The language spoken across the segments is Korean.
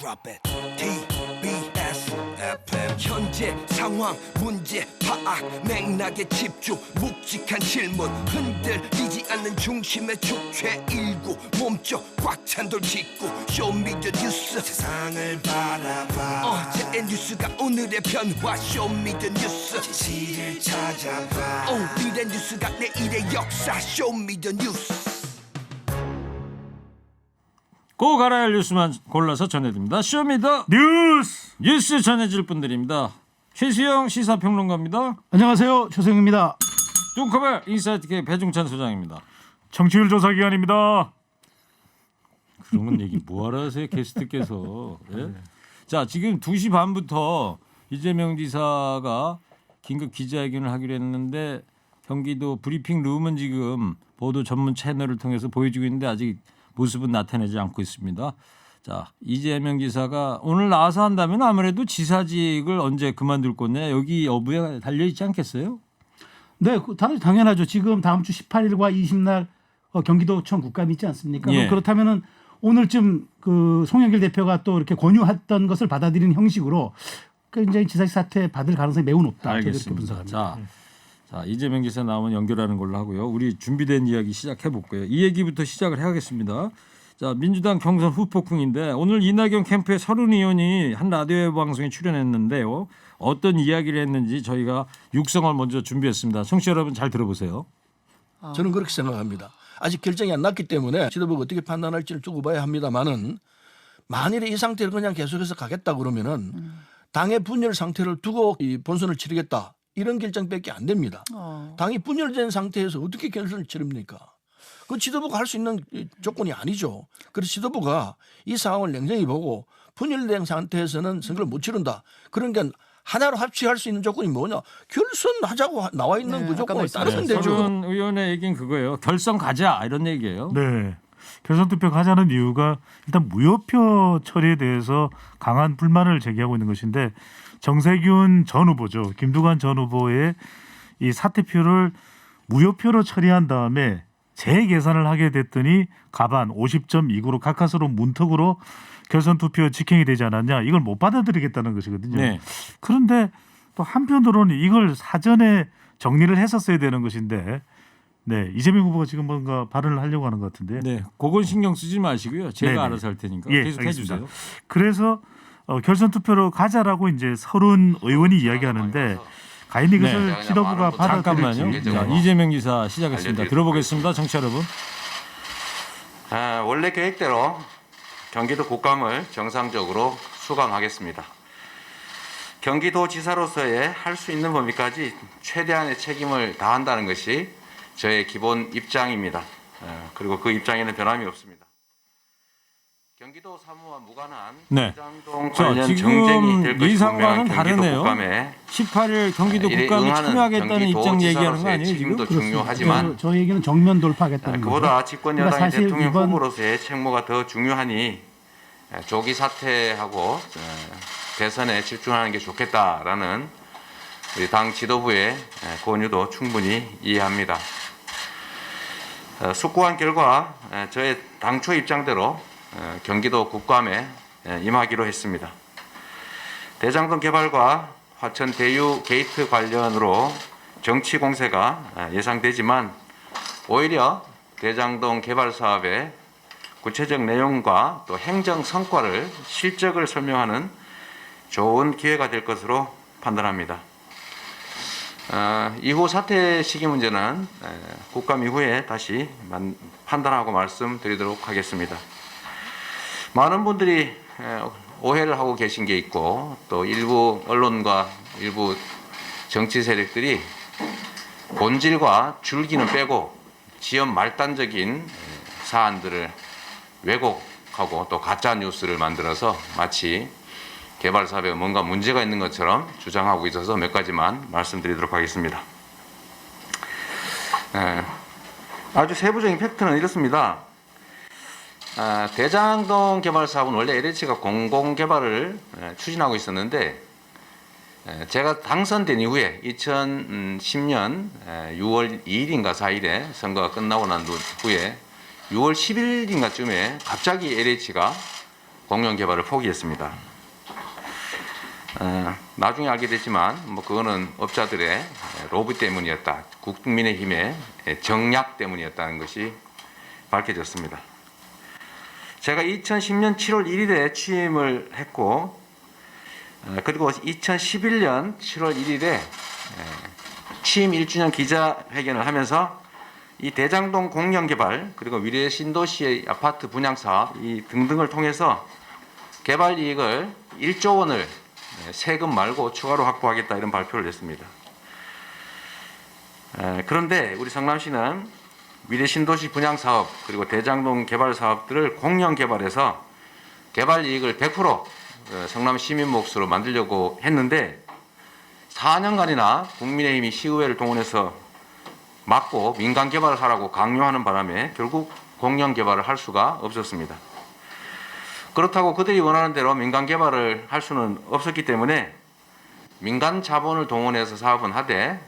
Drop it. TBS FM. 현재 상황 문제 파악 맥락에 집중 묵직한 질문 흔들리지 않는 중심의 축제 일구 몸쪽 꽉 찬 돌 짚고 쇼미더 뉴스 세상을 바라봐 어제의 뉴스가 오늘의 변화 쇼미더 뉴스 진실을 찾아봐 오늘의 뉴스가 내일의 역사 쇼미더 뉴스 꼭 알아야 할 뉴스만 골라서 전해드립니다. 쇼미더 뉴스 전해줄 분들입니다. 최수영 시사평론가입니다. 안녕하세요. 최수영입니다. 뚱커벨 인사이트K 배종찬 소장입니다. 청취율 조사 기간입니다. 그런 얘기 뭐하러 하세요 게스트께서. 예? 자 지금 2시 반부터 이재명 지사가 긴급 기자회견을 하기로 했는데 경기도 브리핑 룸은 지금 보도 전문 채널을 통해서 보여주고 있는데 아직 모습은 나타내지 않고 있습니다. 자 이재명 지사가 오늘 나와서 한다면 아무래도 지사직을 언제 그만둘 거냐 여기 여부에 달려있지 않겠어요? 네, 당연하죠. 지금 다음 주 18일과 20날 경기도청 국감이 있지 않습니까? 예. 그렇다면은 오늘쯤 그 송영길 대표가 또 이렇게 권유했던 것을 받아들이는 형식으로 굉장히 지사직 사퇴 받을 가능성이 매우 높다. 알겠습니다. 자 이재명 지사 나오면 연결하는 걸로 하고요. 우리 준비된 이야기 시작해 볼게요. 이 얘기부터 시작을 해야겠습니다. 자 민주당 경선 후폭풍인데 오늘 이낙연 캠프의 서른 의원이 한 라디오 방송에 출연했는데요. 어떤 이야기를 했는지 저희가 육성을 먼저 준비했습니다. 청취자 여러분 잘 들어보세요. 저는 그렇게 생각합니다. 아직 결정이 안 났기 때문에 지도부가 어떻게 판단할지를 두고 봐야 합니다만은 만일에 이 상태를 그냥 계속해서 가겠다 그러면은 당의 분열 상태를 두고 이 본선을 치르겠다 이런 결정밖에 안 됩니다. 당이 분열된 상태에서 어떻게 결선을 치릅니까? 그 지도부가 할 수 있는 조건이 아니죠. 그래서 지도부가 이 상황을 냉정히 보고 분열된 상태에서는 선거를 못 치른다. 그러니까 하나로 합치할 수 있는 조건이 뭐냐? 결선하자고 나와 있는 그 조건을 따르면 되죠. 서른 의원의 얘기는 그거예요. 결선 가자 이런 얘기예요. 네. 결선 투표 가자는 이유가 일단 무효표 처리에 대해서 강한 불만을 제기하고 있는 것인데 정세균 전 후보죠. 김두관 전 후보의 이 사퇴표를 무효표로 처리한 다음에 재계산을 하게 됐더니 가반 50.29로 가까스로 문턱으로 결선 투표 직행이 되지 않았냐. 이걸 못 받아들이겠다는 것이거든요. 네. 그런데 또 한편으로는 이걸 사전에 정리를 했었어야 되는 것인데 네, 이재명 후보가 지금 뭔가 발언을 하려고 하는 것 같은데. 네, 그건 신경 쓰지 마시고요. 제가 네네. 알아서 할 테니까 예, 계속 알겠습니다. 해주세요. 그래서 결선 투표로 가자라고 이제 서른 의원이 이야기하는데 과연 이것을 네. 지도부가 받아들일지. 잠깐만요. 자, 이재명 지사 시작했습니다. 들어보겠습니다. 청취자 여러분. 원래 계획대로 경기도 국감을 정상적으로 수강하겠습니다. 경기도지사로서의 할 수 있는 범위까지 최대한의 책임을 다한다는 것이 저의 기본 입장입니다. 그리고 그 입장에는 변함이 없습니다. 경기도 사무와 무관한 네. 대장동 자, 관련 지금 정쟁이 될 것이 예상과는 분명한 경기도 다르네요. 국감에 18일 경기도 이에 국감에 응하는 참여하겠다는 입장 얘기하는 거 경기도지사로서의 아니에요 지금? 책임도 중요하지만 저 얘기는 정면 돌파하겠다는 거죠. 그보다 집권 그러니까 여당의 사실 대통령 이번 후보로서의 책무가 더 중요하니 조기 사퇴하고 대선에 집중하는 게 좋겠다라는 우리 당 지도부의 권유도 충분히 이해합니다. 숙고한 결과 저의 당초 입장대로 경기도 국감에 임하기로 했습니다. 대장동 개발과 화천 대유 게이트 관련으로 정치 공세가 예상되지만 오히려 대장동 개발 사업의 구체적 내용과 또 행정 성과를 실적을 설명하는 좋은 기회가 될 것으로 판단합니다. 이후 사퇴 시기 문제는 국감 이후에 다시 판단하고 말씀드리도록 하겠습니다. 많은 분들이 오해를 하고 계신 게 있고 또 일부 언론과 일부 정치 세력들이 본질과 줄기는 빼고 지연 말단적인 사안들을 왜곡하고 또 가짜 뉴스를 만들어서 마치 개발 사업에 뭔가 문제가 있는 것처럼 주장하고 있어서 몇 가지만 말씀드리도록 하겠습니다. 아주 세부적인 팩트는 이렇습니다. 대장동 개발 사업은 원래 LH가 공공개발을 추진하고 있었는데 제가 당선된 이후에 2010년 6월 2일인가 4일에 선거가 끝나고 난 후에 6월 10일인가쯤에 갑자기 LH가 공영 개발을 포기했습니다. 나중에 알게 됐지만 뭐 그거는 업자들의 로비 때문이었다. 국민의힘의 정략 때문이었다는 것이 밝혀졌습니다. 제가 2010년 7월 1일에 취임을 했고 그리고 2011년 7월 1일에 취임 1주년 기자회견을 하면서 이 대장동 공영개발 그리고 위례 신도시의 아파트 분양 사업 이 등등을 통해서 개발 이익을 1조 원을 세금 말고 추가로 확보하겠다 이런 발표를 했습니다. 그런데 우리 성남시는 위례 신도시 분양 사업 그리고 대장동 개발 사업들을 공영 개발해서 개발 이익을 100% 성남 시민 몫으로 만들려고 했는데 4년간이나 국민의힘이 시의회를 동원해서 막고 민간 개발을 하라고 강요하는 바람에 결국 공영 개발을 할 수가 없었습니다. 그렇다고 그들이 원하는 대로 민간 개발을 할 수는 없었기 때문에 민간 자본을 동원해서 사업은 하되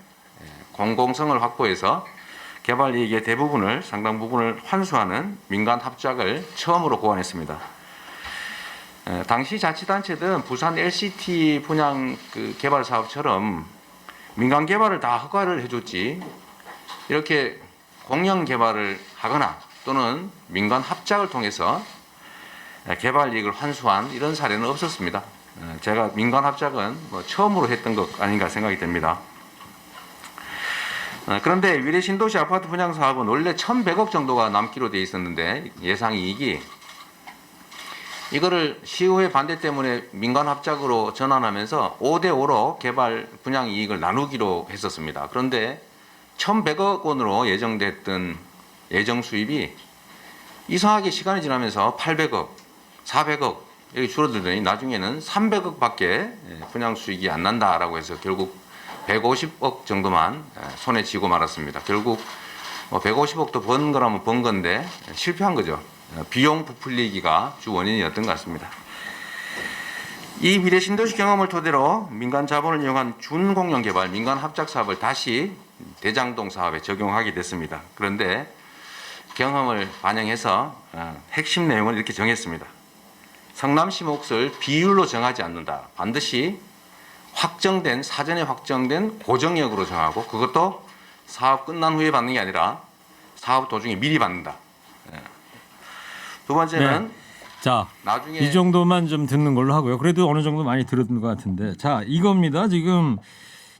공공성을 확보해서 개발 이익의 대부분을 상당 부분을 환수하는 민간 합작을 처음으로 고안했습니다. 당시 자치단체들은 부산 LCT 분양 개발 사업처럼 민간 개발을 다 허가를 해줬지 이렇게 공영 개발을 하거나 또는 민간 합작을 통해서 개발 이익을 환수한 이런 사례는 없었습니다. 제가 민간 합작은 뭐 처음으로 했던 것 아닌가 생각이 됩니다. 그런데 위례 신도시 아파트 분양 사업은 원래 1,100억 정도가 남기로 돼 있었는데 예상 이익이 이거를 시의회 반대 때문에 민간 합작으로 전환하면서 5대5로 개발 분양 이익을 나누기로 했었습니다. 그런데 1,100억 원으로 예정됐던 예정 수입이 이상하게 시간이 지나면서 800억, 400억 이렇게 줄어들더니 나중에는 300억밖에 분양 수익이 안 난다라고 해서 결국 150억 정도만 손에 쥐고 말았습니다. 결국 150억도 번 거라면 번 건데 실패한 거죠. 비용 부풀리기가 주 원인이었던 것 같습니다. 이 위례 신도시 경험을 토대로 민간 자본을 이용한 준공영 개발, 민간 합작 사업을 다시 대장동 사업에 적용하게 됐습니다. 그런데 경험을 반영해서 핵심 내용을 이렇게 정했습니다. 성남시 몫을 비율로 정하지 않는다. 반드시 사전에 확정된 고정역으로 정하고 그것도 사업 끝난 후에 받는 게 아니라 사업 도중에 미리 받는다. 두 번째는 자, 나중에 이 정도만 좀 듣는 걸로 하고요. 그래도 어느 정도 많이 들었던 것 같은데. 자, 이겁니다. 지금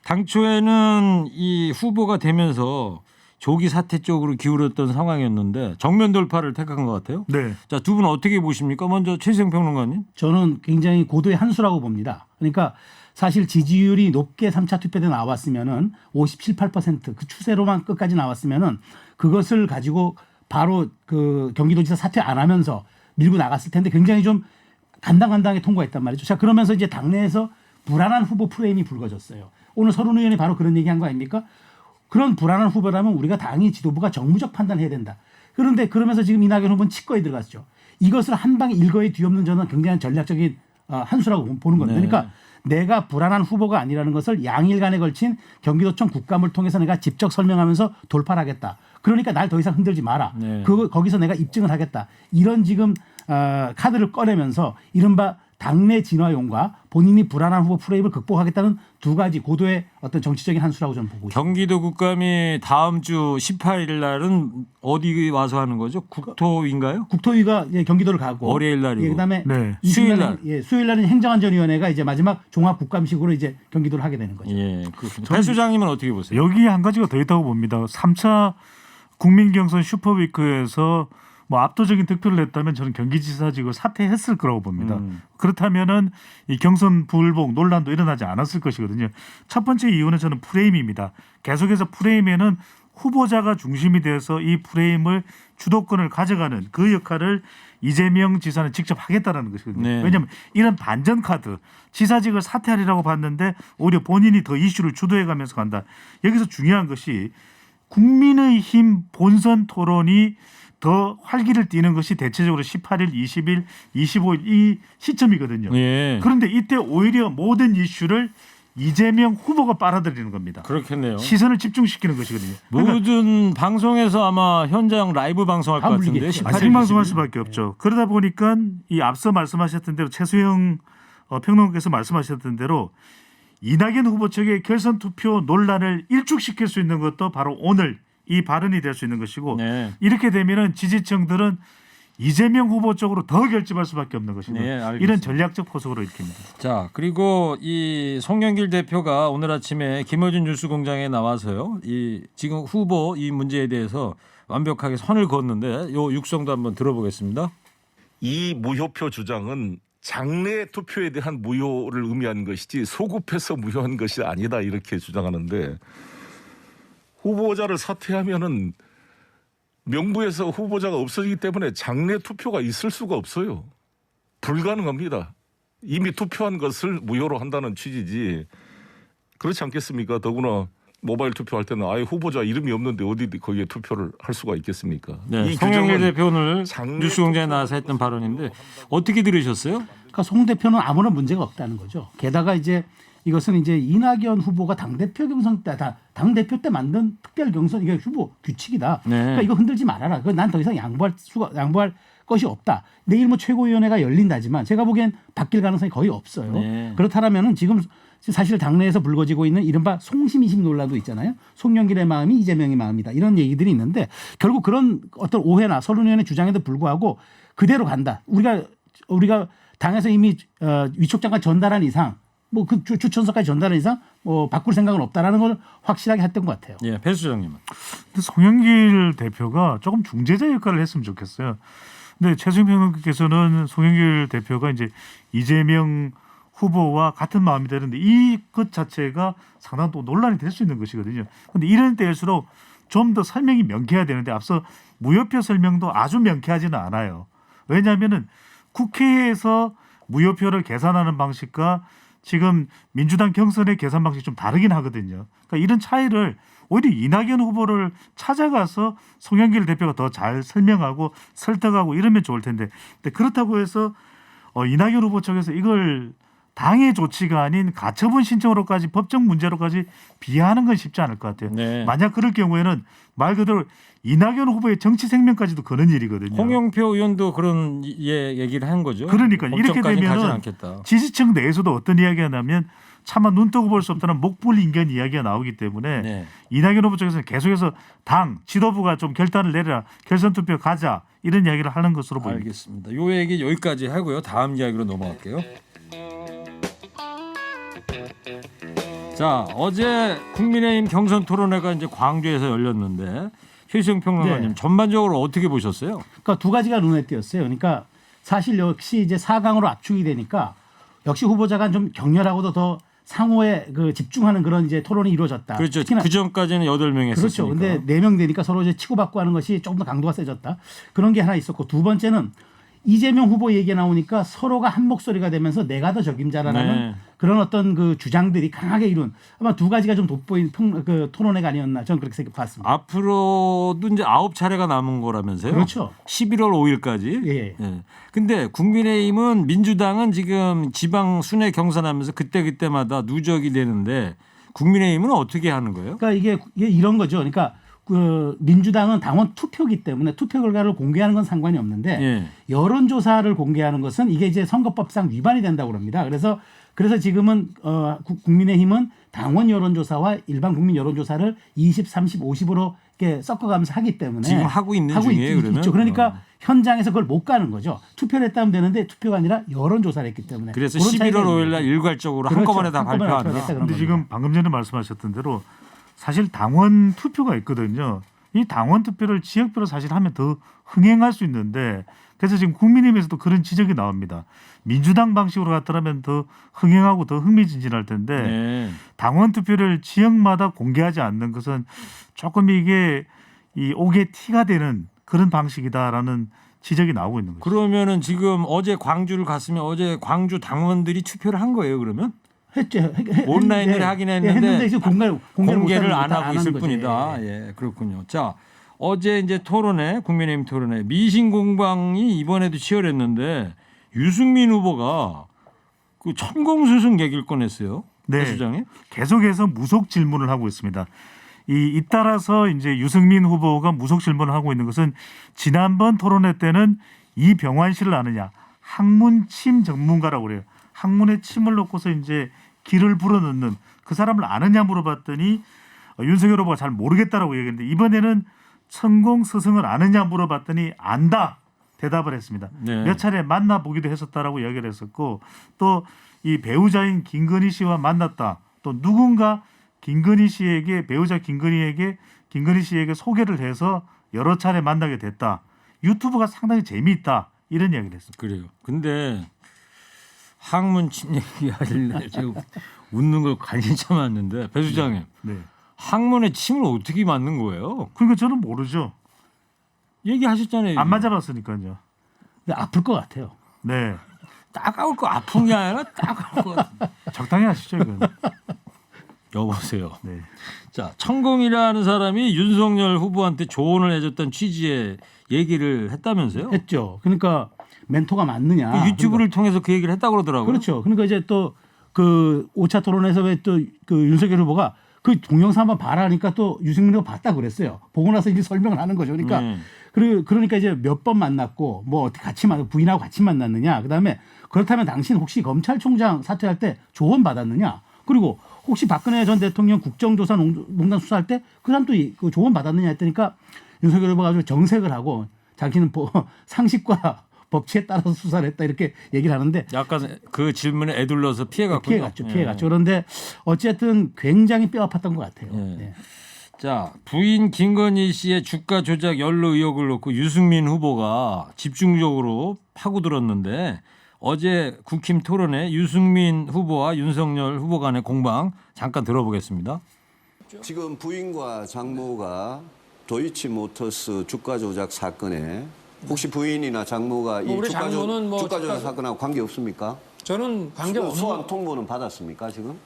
당초에는 이 후보가 되면서 조기 사퇴 쪽으로 기울었던 상황이었는데 정면 돌파를 택한 것 같아요. 네. 자, 두 분 어떻게 보십니까? 먼저 최수영 평론가님. 저는 굉장히 고도의 한 수라고 봅니다. 그러니까 사실 지지율이 높게 3차 투표 때 나왔으면은 57, 8% 그 추세로만 끝까지 나왔으면은 그것을 가지고 바로 그 경기도지사 사퇴 안 하면서 밀고 나갔을 텐데 굉장히 좀 간당간당하게 통과했단 말이죠. 자, 그러면서 이제 당내에서 불안한 후보 프레임이 불거졌어요. 오늘 서른 의원이 바로 그런 얘기한 거 아닙니까? 그런 불안한 후보라면 우리가 당이 지도부가 정무적 판단해야 된다. 그런데 그러면서 지금 이낙연 후보는 치과에 들어갔죠. 이것을 한 방에 일거에 뒤엎는 저는 굉장히 전략적인 한 수라고 보는 겁니다. 네. 그러니까 내가 불안한 후보가 아니라는 것을 양일간에 걸친 경기도청 국감을 통해서 내가 직접 설명하면서 돌파를 하겠다. 그러니까 날 더 이상 흔들지 마라. 네. 거기서 내가 입증을 하겠다. 이런 지금 카드를 꺼내면서 이른바 당내 진화용과 본인이 불안한 후보 프레임을 극복하겠다는 두 가지 고도의 어떤 정치적인 한 수라고 저는 보고 있습니다. 경기도 국감이 다음 주 18일 날은 어디 와서 하는 거죠? 국토위인가요? 국토위가 이제 경기도를 가고 월요일 날이고. 그다음에 네. 수요일 날. 수요일 날은 행정안전위원회가 이제 마지막 종합 국감식으로 이제 경기도를 하게 되는 거죠. 예, 그렇습니다. 배 소장님은 어떻게 보세요? 여기 한 가지가 더 있다고 봅니다. 3차 국민경선 슈퍼위크에서 뭐 압도적인 득표를 냈다면 저는 경기지사직을 사퇴했을 거라고 봅니다. 그렇다면은 이 경선 불복 논란도 일어나지 않았을 것이거든요. 첫 번째 이유는 저는 프레임입니다. 계속해서 프레임에는 후보자가 중심이 돼서 이 프레임을 주도권을 가져가는 그 역할을 이재명 지사는 직접 하겠다라는 것이거든요. 네. 왜냐하면 이런 반전 카드 지사직을 사퇴하리라고 봤는데 오히려 본인이 더 이슈를 주도해가면서 간다. 여기서 중요한 것이 국민의힘 본선 토론이 더 활기를 띠는 것이 대체적으로 18일, 20일, 25일 이 시점이거든요. 예. 그런데 이때 오히려 모든 이슈를 이재명 후보가 빨아들이는 겁니다. 그렇겠네요. 시선을 집중시키는 것이거든요. 그러니까 모든 방송에서 아마 현장 라이브 방송할 것 다 같은데 물리겠죠. 18일, 생방송할 20일. 수밖에 없죠. 그러다 보니까 이 앞서 말씀하셨던 대로 최수영 평론가께서 말씀하셨던 대로 이낙연 후보 측의 결선 투표 논란을 일축시킬 수 있는 것도 바로 오늘 이 발언이 될 수 있는 것이고 네. 이렇게 되면은 지지층들은 이재명 후보 쪽으로 더 결집할 수밖에 없는 것이고 네, 알겠습니다. 이런 전략적 포석으로 읽힙니다. 자, 그리고 이 송영길 대표가 오늘 아침에 김어준 뉴스공장에 나와서요. 이 지금 후보 이 문제에 대해서 완벽하게 선을 그었는데 요 육성도 한번 들어보겠습니다. 이 무효표 주장은 장래 투표에 대한 무효를 의미하는 것이지 소급해서 무효한 것이 아니다 이렇게 주장하는데 후보자를 사퇴하면은 명부에서 후보자가 없어지기 때문에 장래 투표가 있을 수가 없어요. 불가능합니다. 이미 투표한 것을 무효로 한다는 취지지 그렇지 않겠습니까? 더구나 모바일 투표할 때는 아예 후보자 이름이 없는데 어디 거기에 투표를 할 수가 있겠습니까? 네, 이 송영길 규정은 대표 오늘 장래 뉴스공장에 나와서 했던 발언인데 어떻게 들으셨어요? 그러니까 송 대표는 아무런 문제가 없다는 거죠. 게다가 이제 이것은 이제 이낙연 후보가 당대표 경선 때, 당대표 때 만든 특별 경선 이게 후보 규칙이다. 네. 그러니까 이거 흔들지 말아라. 난 더 이상 양보할 것이 없다. 내일 뭐 최고위원회가 열린다지만 제가 보기엔 바뀔 가능성이 거의 없어요. 네. 그렇다면은 지금 사실 당내에서 불거지고 있는 이른바 송심이심 논란도 있잖아요. 송영길의 마음이 이재명의 마음이다. 이런 얘기들이 있는데 결국 그런 어떤 오해나 서른위원회 주장에도 불구하고 그대로 간다. 우리가 당에서 이미 위촉장관 전달한 이상 뭐 그 추천서까지 전달한 이상 바꿀 생각은 없다라는 걸 확실하게 했던 것 같아요. 예, 배 수장님은. 근데 송영길 대표가 조금 중재자 역할을 했으면 좋겠어요. 근데 최수영 평론가께서는 송영길 대표가 이제 이재명 후보와 같은 마음이 되는데 이 것 자체가 상당히 또 논란이 될 수 있는 것이거든요. 그런데 이런 때일수록 좀 더 설명이 명쾌해야 되는데 앞서 무효표 설명도 아주 명쾌하지는 않아요. 왜냐하면은 국회에서 무효표를 계산하는 방식과 지금 민주당 경선의 계산 방식이 좀 다르긴 하거든요. 그러니까 이런 차이를 오히려 이낙연 후보를 찾아가서 송영길 대표가 더 잘 설명하고 설득하고 이러면 좋을 텐데 근데 그렇다고 해서 이낙연 후보 측에서 이걸 당의 조치가 아닌 가처분 신청으로까지 법적 문제로까지 비하하는 건 쉽지 않을 것 같아요. 네. 만약 그럴 경우에는 말 그대로 이낙연 후보의 정치 생명까지도 거는 일이거든요. 홍영표 의원도 그런 얘기를 한 거죠. 그러니까 이렇게 법정까지 가진 되면 않겠다. 지지층 내에서도 어떤 이야기가 나면 차마 눈 뜨고 볼 수 없다는 목불 인견 이야기가 나오기 때문에 네. 이낙연 후보 쪽에서는 계속해서 당 지도부가 좀 결단을 내려라 결선 투표 가자 이런 이야기를 하는 것으로 보입니다. 알겠습니다. 요 얘기 여기까지 하고요. 다음 이야기로 넘어갈게요. 자, 어제 국민의힘 경선 토론회가 이제 광주에서 열렸는데 최수영 평론가님 네. 전반적으로 어떻게 보셨어요? 그러니까 두 가지가 눈에 띄었어요. 그러니까 사실 역시 이제 4강으로 압축이 되니까 역시 후보자가 좀 격렬하고도 더 상호에 집중하는 그런 이제 토론이 이루어졌다. 그렇죠. 특히나 그 전까지는 8명 했었으니까. 그렇죠. 근데 4명 되니까 서로 이제 치고받고 하는 것이 조금 더 강도가 세졌다. 그런 게 하나 있었고 두 번째는 이재명 후보 얘기가 나오니까 서로가 한 목소리가 되면서 내가 더 적임자라는 네. 그런 어떤 그 주장들이 강하게 이룬 아마 두 가지가 좀 돋보인 토론회가 아니었나 저는 그렇게 봤습니다. 앞으로도 이제 9차례가 남은 거라면서요? 그렇죠. 11월 5일까지. 예. 예. 근데 국민의힘은 민주당은 지금 지방 순회 경선하면서 그때마다 누적이 되는데 국민의힘은 어떻게 하는 거예요? 그러니까 이게 이런 거죠. 그러니까 그 민주당은 당원 투표기 때문에 투표 결과를 공개하는 건 상관이 없는데 예. 여론조사를 공개하는 것은 이게 이제 선거법상 위반이 된다고 합니다. 그래서 지금은 국민의힘은 당원 여론조사와 일반 국민 여론조사를 20, 30, 50으로 이렇게 섞어가면서 하기 때문에 지금 하고 있는 중이에요, 그러면? 있죠. 그러니까 현장에서 그걸 못 가는 거죠. 투표를 했다면 되는데 투표가 아니라 여론조사를 했기 때문에. 그래서 그런 차이가 11월 있는 5일 날 거죠. 일괄적으로 그렇죠. 한꺼번에 다 한꺼번에 발표한다. 발표하겠다 그런 근데 겁니다. 지금 방금 전에 말씀하셨던 대로 사실 당원 투표가 있거든요. 이 당원 투표를 지역별로 사실 하면 더 흥행할 수 있는데 그래서 지금 국민의힘에서도 그런 지적이 나옵니다. 민주당 방식으로 갔더라면 더 흥행하고 더 흥미진진할 텐데 네. 당원 투표를 지역마다 공개하지 않는 것은 조금 이게 이 옥의 티가 되는 그런 방식이다라는 지적이 나오고 있는 거죠. 그러면은 지금 어제 광주를 갔으면 어제 광주 당원들이 투표를 한 거예요, 그러면? 했죠. 온라인으로 하긴 했는데 지금 공개를 안 하고 있을 거죠. 뿐이다. 예, 그렇군요. 자, 어제 이제 토론회, 국민의힘 토론회 미신 공방이 이번에도 치열했는데 유승민 후보가 그 천공수승 얘기를 꺼냈어요. 네. 배 수장님? 계속해서 무속 질문을 하고 있습니다. 잇따라서 이제 유승민 후보가 무속 질문을 하고 있는 것은 지난번 토론회 때는 이병환 씨를 아느냐, 학문침 전문가라고 그래요. 학문에 침을 놓고서 이제 기를 불어넣는 그 사람을 아느냐 물어봤더니 윤석열 후보가 잘 모르겠다라고 얘기했는데 이번에는 천공 스승을 아느냐 물어봤더니 안다 대답을 했습니다. 네. 몇 차례 만나보기도 했었다라고 이야기를 했었고 또 이 배우자인 김건희 씨와 만났다. 또 누군가 김건희 씨에게 배우자 김건희 씨에게 소개를 해서 여러 차례 만나게 됐다. 유튜브가 상당히 재미있다. 이런 이야기를 했습니다. 그래요. 근데 학문 침 얘기하길래 지금 웃는 걸 관심 참았는데 배 수장님 네. 학문에 침을 어떻게 맞는 거예요? 그러니까 저는 모르죠. 얘기하셨잖아요. 안 맞아봤으니까요. 근데 아플 것 같아요. 네. 따가울 거 아픈 게 아니라 따가울 거. 적당히 하시죠 이건. 여보세요. 네. 자, 천공이라는 사람이 윤석열 후보한테 조언을 해줬던 취지의 얘기를 했다면서요? 했죠. 그러니까 멘토가 맞느냐. 그 유튜브를 통해서 그 얘기를 했다고 그러더라고요. 그렇죠. 그러니까 이제 또 그 5차 토론에서 왜 또 그 윤석열 후보가 그 동영상 한번 봐라 하니까 또 유승민 후보가 봤다 그랬어요. 보고 나서 이제 설명을 하는 거죠. 그러니까 그러니까 이제 몇 번 만났고 뭐 어떻게 같이 부인하고 같이 만났느냐. 그다음에 그렇다면 당신 혹시 검찰총장 사퇴할 때 조언 받았느냐. 그리고 혹시 박근혜 전 대통령 국정조사 농단 수사할 때 그 사람 또 그 조언 받았느냐 했더니까 윤석열 후보가 아주 정색을 하고 자기는 상식과 법치에 따라서 수사를 했다 이렇게 얘기를 하는데 약간 그 질문에 애둘러서 피해갔군요. 피해갔죠. 그런데 어쨌든 굉장히 뼈 아팠던 것 같아요. 예. 네. 자, 부인 김건희 씨의 주가 조작 연루 의혹을 놓고 유승민 후보가 집중적으로 파고들었는데 어제 국힘 토론회 유승민 후보와 윤석열 후보 간의 공방 잠깐 들어보겠습니다. 지금 부인과 장모가 도이치모터스 주가 조작 사건에 혹시 부인이나 장모가 이 우리 장모는 뭐 주가 조작 사건하고 관계 없습니까? 저는 관계 없는 소환 통보는 받았습니까 지금?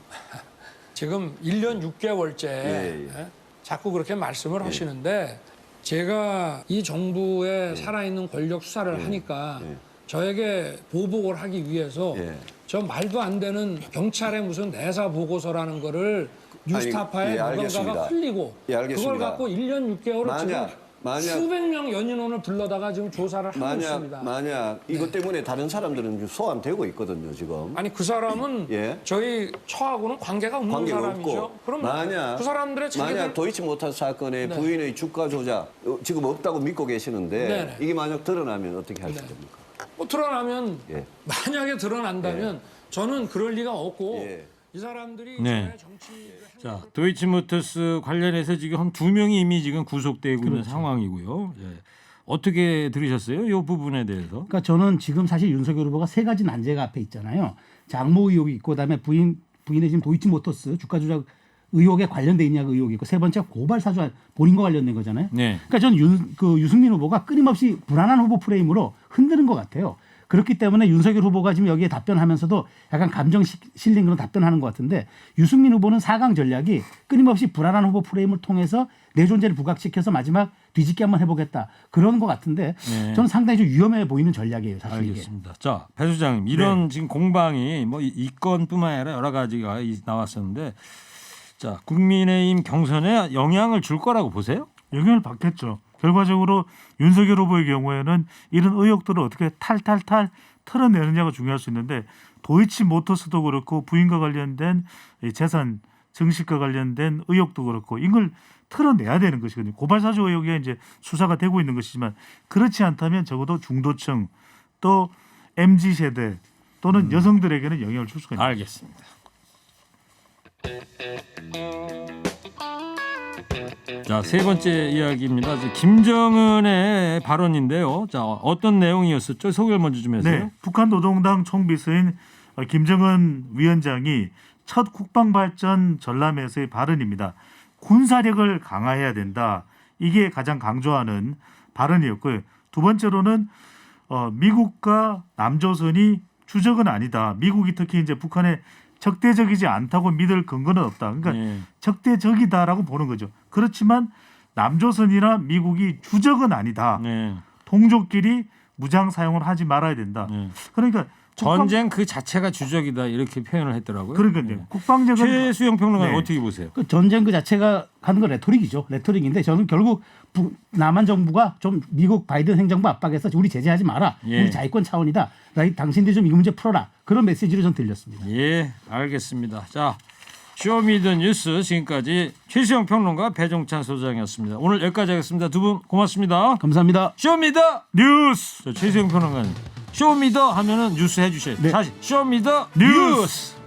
지금 1년 6개월째 예. 자꾸 그렇게 말씀을 하시는데 제가 이 정부의 살아있는 권력 수사를 하니까 저에게 보복을 하기 위해서 저 말도 안 되는 경찰의 무슨 내사 보고서라는 거를 뉴스타파에 누군가가 흘리고 그걸 갖고 1년 6개월을 지금 수백 명 연인원을 불러다가 지금 조사를 하고 있습니다. 만약 이것 때문에 다른 사람들은 소환되고 있거든요 지금. 아니 그 사람은 저희 처하고는 관계가 없는 사람이죠. 없고. 그럼 만약 그 사람들의 만약 도이치모터스 사건에 부인의 주가 조작 지금 없다고 믿고 계시는데 이게 만약 드러나면 어떻게 하실 겁니까? 뭐 드러나면 만약에 드러난다면 저는 그럴 리가 없고 이 사람들이 정치를 자, 도이치모터스 관련해서 지금 한 2명이 이미 지금 구속되고 있는 상황이고요. 어떻게 들으셨어요? 이 부분에 대해서? 그러니까 저는 지금 사실 윤석열 후보가 세 가지 난제가 앞에 있잖아요. 장모 의혹이 있고 그다음에 부인의 지금 도이치모터스 주가 조작 의혹에 관련돼 있냐 그 의혹이 있고 세 번째 고발 사주 본인과 관련된 거잖아요. 그러니까 저는 유승민 후보가 끊임없이 불안한 후보 프레임으로 흔드는 것 같아요. 그렇기 때문에 윤석열 후보가 지금 여기에 답변하면서도 약간 감정 실린 그런 답변하는 것 같은데 유승민 후보는 4강 전략이 끊임없이 불안한 후보 프레임을 통해서 내 존재를 부각시켜서 마지막 뒤집기 한번 해보겠다 그런 것 같은데 저는 상당히 좀 위험해 보이는 전략이에요. 사실 알겠습니다. 자, 배 수장님 이런 지금 공방이 뭐 이 건뿐만 아니라 여러 가지가 나왔었는데 자, 국민의힘 경선에 영향을 줄 거라고 보세요? 영향을 받겠죠. 결과적으로 윤석열 후보의 경우에는 이런 의혹들을 어떻게 탈탈탈 털어내느냐가 중요할 수 있는데 도이치모터스도 그렇고 부인과 관련된 재산 증식과 관련된 의혹도 그렇고 이걸 털어내야 되는 것이거든요. 고발사주 의혹에 이제 수사가 되고 있는 것이지만 그렇지 않다면 적어도 중도층 또 MZ 세대 또는 여성들에게는 영향을 줄 수가 있습니다. 알겠습니다. 자, 세 번째 이야기입니다. 김정은의 발언인데요. 자, 어떤 내용이었었죠? 소개를 먼저 좀 해주세요. 네, 북한 노동당 총비서인 김정은 위원장이 첫 국방발전 전람회에서의 발언입니다. 군사력을 강화해야 된다. 이게 가장 강조하는 발언이었고요. 두 번째로는 미국과 남조선이 주적은 아니다. 미국이 특히 이제 북한에 적대적이지 않다고 믿을 근거는 없다. 그러니까 적대적이다라고 보는 거죠. 그렇지만 남조선이나 미국이 주적은 아니다. 동족끼리 무장 사용을 하지 말아야 된다. 그러니까 전쟁 그 자체가 주적이다 이렇게 표현을 했더라고요. 그러니까요. 국방력은 최수영 평론가는 네. 어떻게 보세요? 그 전쟁 그 자체가 하는 건 레토릭이죠. 레토릭인데 저는 결국 남한 정부가 좀 미국 바이든 행정부 압박해서 우리 제재하지 마라. 예. 우리 자위권 차원이다. 당신들이 좀 이 문제 풀어라. 그런 메시지로 전 들렸습니다. 예, 알겠습니다. 자, 쇼미더뉴스 지금까지 최수영 평론가 배종찬 소장이었습니다. 오늘 여기까지 하겠습니다. 두 분 고맙습니다. 감사합니다. 쇼미더 뉴스. 최수영 평론가님 쇼미더 하면은 뉴스 해주셔야 돼요. 네. 다시 쇼미더 뉴스. 뉴스.